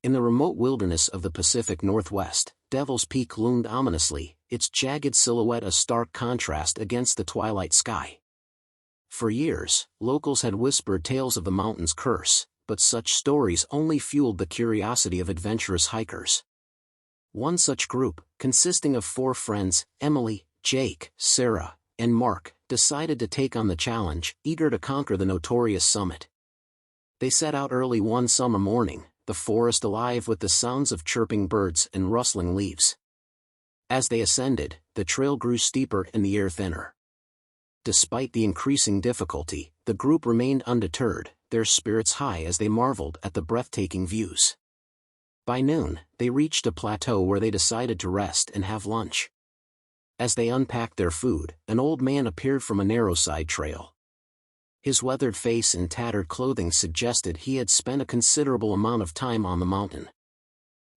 In the remote wilderness of the Pacific Northwest, Devil's Peak loomed ominously, its jagged silhouette a stark contrast against the twilight sky. For years, locals had whispered tales of the mountain's curse, but such stories only fueled the curiosity of adventurous hikers. One such group, consisting of 4 friends, Emily, Jake, Sarah, and Mark, decided to take on the challenge, eager to conquer the notorious summit. They set out early one summer morning, the forest alive with the sounds of chirping birds and rustling leaves. As they ascended, the trail grew steeper and the air thinner. Despite the increasing difficulty, the group remained undeterred, their spirits high as they marveled at the breathtaking views. By noon, they reached a plateau where they decided to rest and have lunch. As they unpacked their food, an old man appeared from a narrow side trail. His weathered face and tattered clothing suggested he had spent a considerable amount of time on the mountain.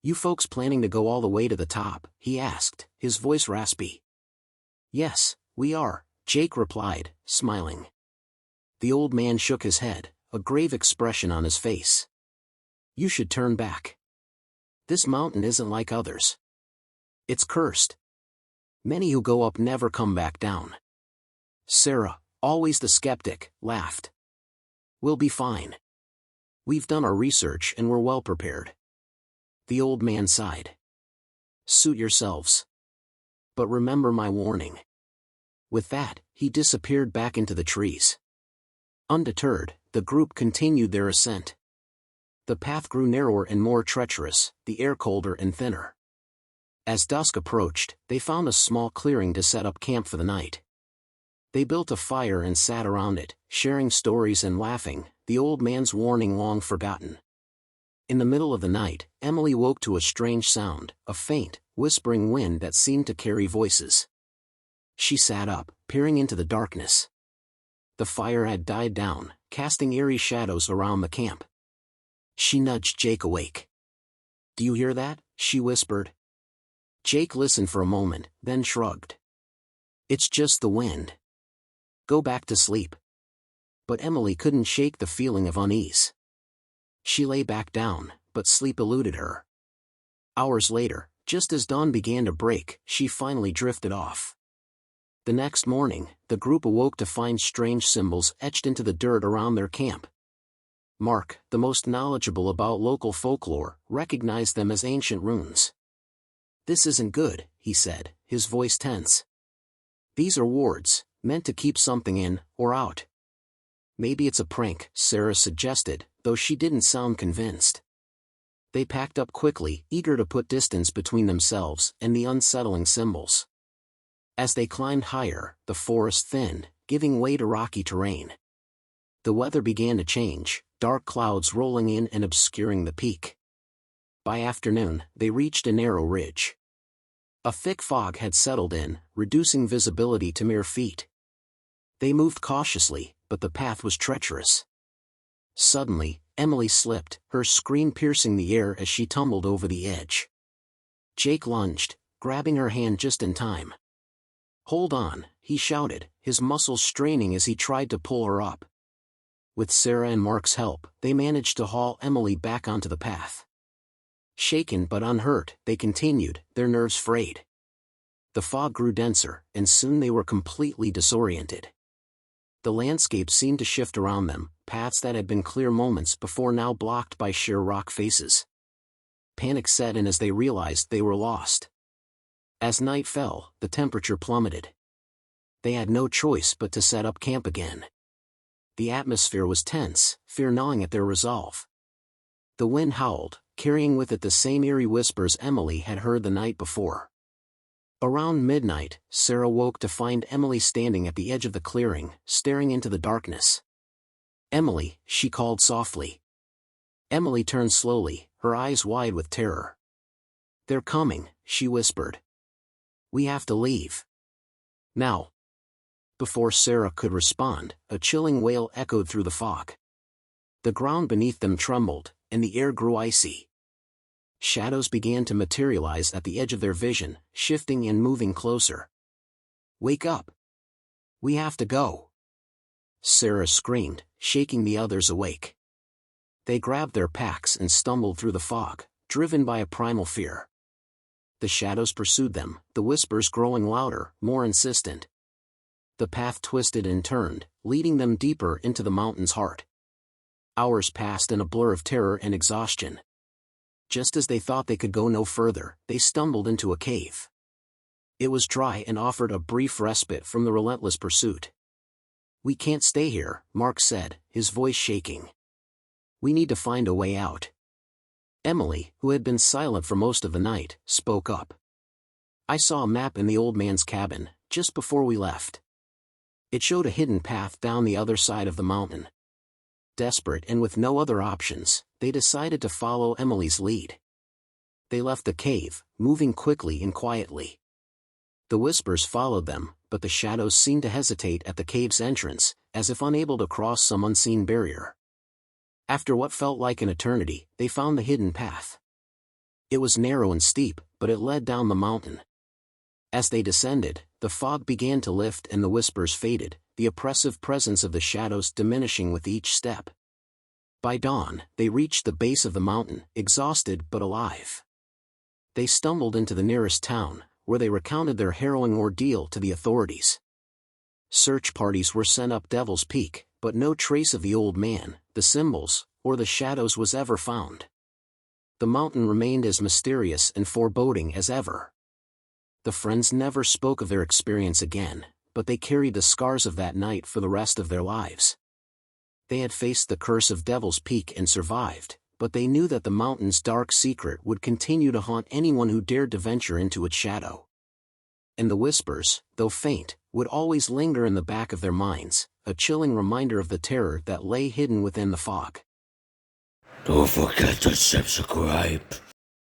"You folks planning to go all the way to the top?" he asked, his voice raspy. "Yes, we are," Jake replied, smiling. The old man shook his head, a grave expression on his face. "You should turn back. This mountain isn't like others. It's cursed. Many who go up never come back down." Sarah, always the skeptic, laughed. "We'll be fine. We've done our research and we're well prepared." The old man sighed. "Suit yourselves. But remember my warning." With that, he disappeared back into the trees. Undeterred, the group continued their ascent. The path grew narrower and more treacherous, the air colder and thinner. As dusk approached, they found a small clearing to set up camp for the night. They built a fire and sat around it, sharing stories and laughing, the old man's warning long forgotten. In the middle of the night, Emily woke to a strange sound, a faint, whispering wind that seemed to carry voices. She sat up, peering into the darkness. The fire had died down, casting eerie shadows around the camp. She nudged Jake awake. "Do you hear that?" she whispered. Jake listened for a moment, then shrugged. "It's just the wind. Go back to sleep." But Emily couldn't shake the feeling of unease. She lay back down, but sleep eluded her. Hours later, just as dawn began to break, she finally drifted off. The next morning, the group awoke to find strange symbols etched into the dirt around their camp. Mark, the most knowledgeable about local folklore, recognized them as ancient runes. "This isn't good," he said, his voice tense. "These are wards, meant to keep something in, or out." "Maybe it's a prank," Sarah suggested, though she didn't sound convinced. They packed up quickly, eager to put distance between themselves and the unsettling symbols. As they climbed higher, the forest thinned, giving way to rocky terrain. The weather began to change, dark clouds rolling in and obscuring the peak. By afternoon, they reached a narrow ridge. A thick fog had settled in, reducing visibility to mere feet. They moved cautiously, but the path was treacherous. Suddenly, Emily slipped, her scream piercing the air as she tumbled over the edge. Jake lunged, grabbing her hand just in time. "Hold on," he shouted, his muscles straining as he tried to pull her up. With Sarah and Mark's help, they managed to haul Emily back onto the path. Shaken but unhurt, they continued, their nerves frayed. The fog grew denser, and soon they were completely disoriented. The landscape seemed to shift around them, paths that had been clear moments before now blocked by sheer rock faces. Panic set in as they realized they were lost. As night fell, the temperature plummeted. They had no choice but to set up camp again. The atmosphere was tense, fear gnawing at their resolve. The wind howled, carrying with it the same eerie whispers Emily had heard the night before. Around midnight, Sarah woke to find Emily standing at the edge of the clearing, staring into the darkness. "Emily," she called softly. Emily turned slowly, her eyes wide with terror. "They're coming," she whispered. "We have to leave. Now." Before Sarah could respond, a chilling wail echoed through the fog. The ground beneath them trembled, and the air grew icy. Shadows began to materialize at the edge of their vision, shifting and moving closer. "Wake up! We have to go!" Sarah screamed, shaking the others awake. They grabbed their packs and stumbled through the fog, driven by a primal fear. The shadows pursued them, the whispers growing louder, more insistent. The path twisted and turned, leading them deeper into the mountain's heart. Hours passed in a blur of terror and exhaustion. Just as they thought they could go no further, they stumbled into a cave. It was dry and offered a brief respite from the relentless pursuit. "We can't stay here," Mark said, his voice shaking. "We need to find a way out." Emily, who had been silent for most of the night, spoke up. "I saw a map in the old man's cabin, just before we left. It showed a hidden path down the other side of the mountain." Desperate and with no other options, they decided to follow Emily's lead. They left the cave, moving quickly and quietly. The whispers followed them, but the shadows seemed to hesitate at the cave's entrance, as if unable to cross some unseen barrier. After what felt like an eternity, they found the hidden path. It was narrow and steep, but it led down the mountain. As they descended, the fog began to lift and the whispers faded, the oppressive presence of the shadows diminishing with each step. By dawn, they reached the base of the mountain, exhausted but alive. They stumbled into the nearest town, where they recounted their harrowing ordeal to the authorities. Search parties were sent up Devil's Peak, but no trace of the old man, the symbols, or the shadows was ever found. The mountain remained as mysterious and foreboding as ever. The friends never spoke of their experience again, but they carried the scars of that night for the rest of their lives. They had faced the curse of Devil's Peak and survived, but they knew that the mountain's dark secret would continue to haunt anyone who dared to venture into its shadow. And the whispers, though faint, would always linger in the back of their minds, a chilling reminder of the terror that lay hidden within the fog. Don't forget to subscribe.